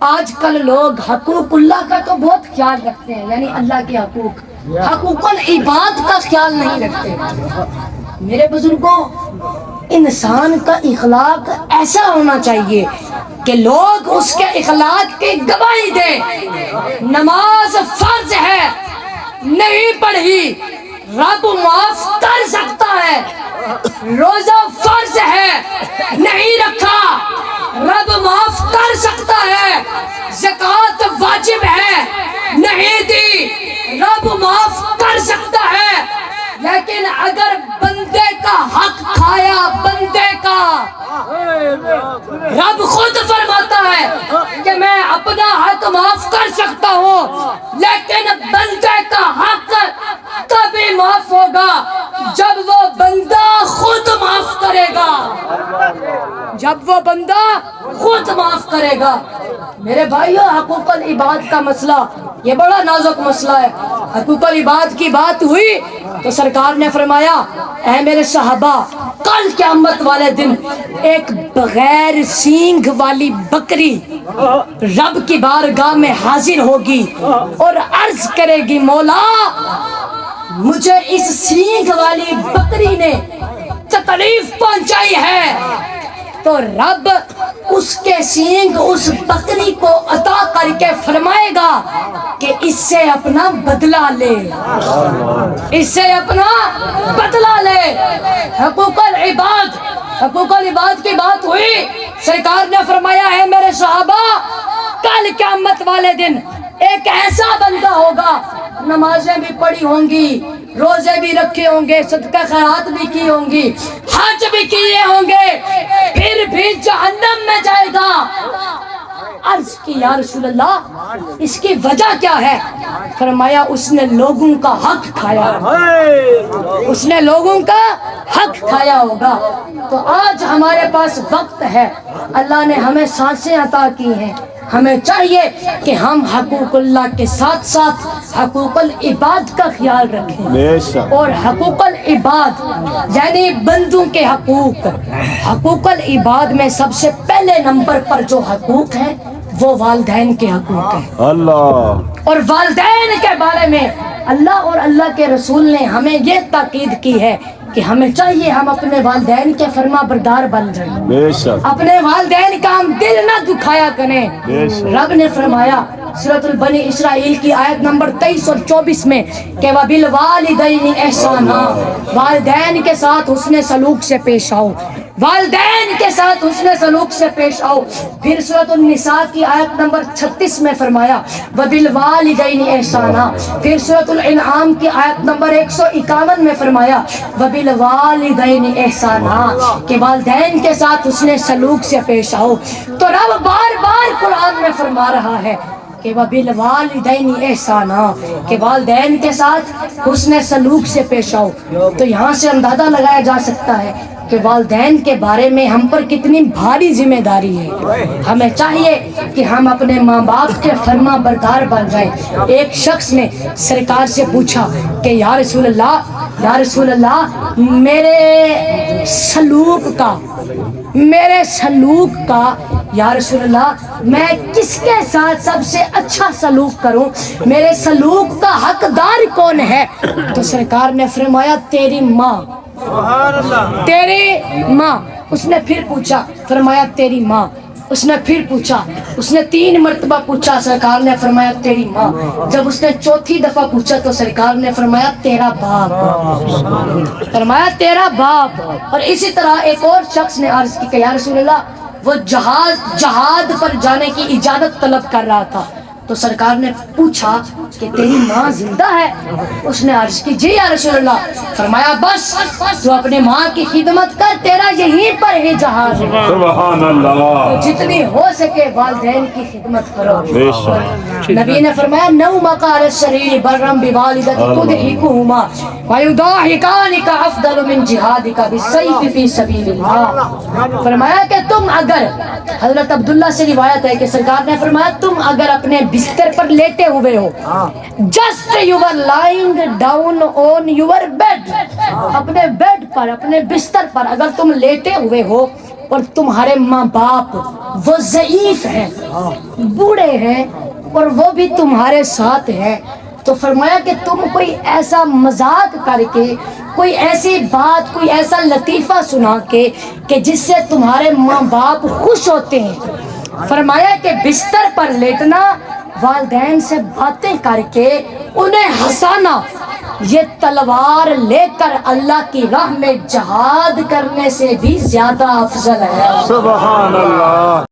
آج کل لوگ حقوق اللہ کا تو بہت خیال رکھتے ہیں، یعنی اللہ کے حقوق العباد کا خیال نہیں رکھتے۔ میرے بزرگوں، انسان کا اخلاق ایسا ہونا چاہیے کہ لوگ اس کے اخلاق کی گواہی دیں۔ نماز فرض ہے، نہیں پڑھی رب معاف کر سکتا ہے۔ روزہ فرض ہے، نہیں رکھا رب معاف کر سکتا ہے۔ زکوٰۃ واجب ہے، نہیں دی رب معاف کر سکتا ہے۔ لیکن اگر بندے کا حق کھایا، بندے کا، رب خود فرماتا ہے کہ میں اپنا حق معاف کر سکتا ہوں، لیکن بندے کا حق تبھی معاف ہوگا جب وہ بندہ خود معاف کرے گا، جب وہ بندہ خود معاف کرے گا۔ میرے بھائیو، حقوق العباد کا مسئلہ یہ بڑا نازک مسئلہ ہے۔ حقوق العباد کی بات ہوئی تو سرکار نے فرمایا، اے میرے صحابہ، کل قیامت والے دن ایک بغیر سینگ والی بکری رب کی بارگاہ میں حاضر ہوگی اور عرض کرے گی، مولا مجھے اس سینگ والی بکری نے تکلیف پہنچائی ہے۔ تو رب اس کے سینگ اس بکری کو عطا کر کے فرمائے گا کہ اس سے اپنا بدلہ لے، اس سے اپنا بدلہ لے۔ حقوق العباد کی بات ہوئی، سرکار نے فرمایا، ہے میرے صحابہ، کل قیامت والے دن ایک ایسا بندہ ہوگا، نمازیں بھی پڑھی ہوں گی، روزے بھی رکھے ہوں گے، صدقہ خیرات بھی کی ہوں گی، حج بھی کیے ہوں گے، پھر بھی جہنم میں جائے گا۔ عرض کی، یا رسول اللہ اس کی وجہ کیا ہے؟ فرمایا، اس نے لوگوں کا حق کھایا، اس نے لوگوں کا حق کھایا ہوگا۔ تو آج ہمارے پاس وقت ہے، اللہ نے ہمیں سانسیں عطا کی ہیں، ہمیں چاہیے کہ ہم حقوق اللہ کے ساتھ ساتھ حقوق العباد کا خیال رکھیں۔ اور حقوق العباد یعنی بندوں کے حقوق، حقوق العباد میں سب سے پہلے نمبر پر جو حقوق ہیں وہ والدین کے حقوق ہیں۔ اللہ، اور والدین کے بارے میں اللہ اور اللہ کے رسول نے ہمیں یہ تاکید کی ہے کہ ہمیں چاہیے ہم اپنے والدین کے فرما بردار بن جائیں، اپنے والدین کا ہم دل نہ دکھایا کریں۔ رب نے فرمایا سورۃ البنی اسرائیل کی آیت نمبر 23 اور 24 میں کہ وَبِالْوَالِدَيْنِ إِحْسَانًا، والدین کے ساتھ حسن سلوک سے پیش آؤ، والدین کے ساتھ حسن سلوک سے پیش آؤ۔ پھر سورۃ النساء کی آیت نمبر 36 میں فرمایا وَبِالْوَالِدَيْنِ إِحْسَانًا۔ پھر سورۃ الانعام کی آیت نمبر 151 میں فرمایا وَبِالْوَالِدَيْنِ إِحْسَانًا، کہ والدین کے ساتھ حسن سلوک سے پیش آؤ۔ تو رب بار بار قرآن میں فرما رہا ہے کہ وَبِالْوَالِدَيْنِ إِحْسَانًا، کہ والدین کے ساتھ حسن سلوک سے پیش آؤ۔ تو یہاں سے اندازہ لگایا جا سکتا ہے کہ والدین کے بارے میں ہم پر کتنی بھاری ذمہ داری ہے۔ ہمیں چاہیے کہ ہم اپنے ماں باپ کے فرما بردار بن جائیں۔ ایک شخص نے سرکار سے پوچھا کہ یا رسول اللہ میرے سلوک کا یا رسول اللہ میں کس کے ساتھ سب سے اچھا سلوک کروں، میرے سلوک کا حقدار کون ہے؟ تو سرکار نے فرمایا تیری ماں، تیری ماں۔ اس نے پھر پوچھا، فرمایا تیری ماں۔ اس نے پھر پوچھا، اس نے 3 مرتبہ پوچھا، سرکار نے فرمایا تیری ماں۔ جب اس نے 4تھی دفعہ پوچھا تو سرکار نے فرمایا تیرا باپ، فرمایا تیرا باپ۔ اور اسی طرح ایک اور شخص نے عرض کی کہ یا رسول اللہ وہ جہاد پر جانے کی اجازت طلب کر رہا تھا، تو سرکار نے پوچھا کہ تیری ماں زندہ ہے؟ اس نے عرض کی جی یا رسول اللہ۔ فرمایا بس تو اپنے ماں کی خدمت کر، تیرا یہیں پر ہی جہاز ہے۔ سبحان اللہ، تو جتنی ہو سکے والدین کی خدمت کرو۔ نبی نے فرمایا نومک علی السریر برم بوالدتک تضحکہما ویضاحکانک افضل من جہادک بالسیف فی سبیل اللہ۔ فرمایا کہ تم اگر، حضرت عبداللہ سے روایت ہے کہ سرکار نے فرمایا تم اگر اپنے بستر پر لیٹے ہوئے ہو، just you are lying down on your bed، اپنے بیڈ پر، اپنے بستر پر اگر تم لیٹے ہوئے ہو اور تمہارے ماں باپ وہ ضعیف ہیں، بوڑھے ہیں، اور وہ بھی تمہارے ساتھ ہیں، تو فرمایا کہ تم کوئی ایسا مذاق کر کے، کوئی ایسی بات، کوئی ایسا لطیفہ سنا کے کہ جس سے تمہارے ماں باپ خوش ہوتے ہیں۔ فرمایا کہ بستر پر لیٹنا، والدین سے باتیں کر کے انہیں ہنسانا، یہ تلوار لے کر اللہ کی راہ میں جہاد کرنے سے بھی زیادہ افضل ہے۔ سبحان اللہ۔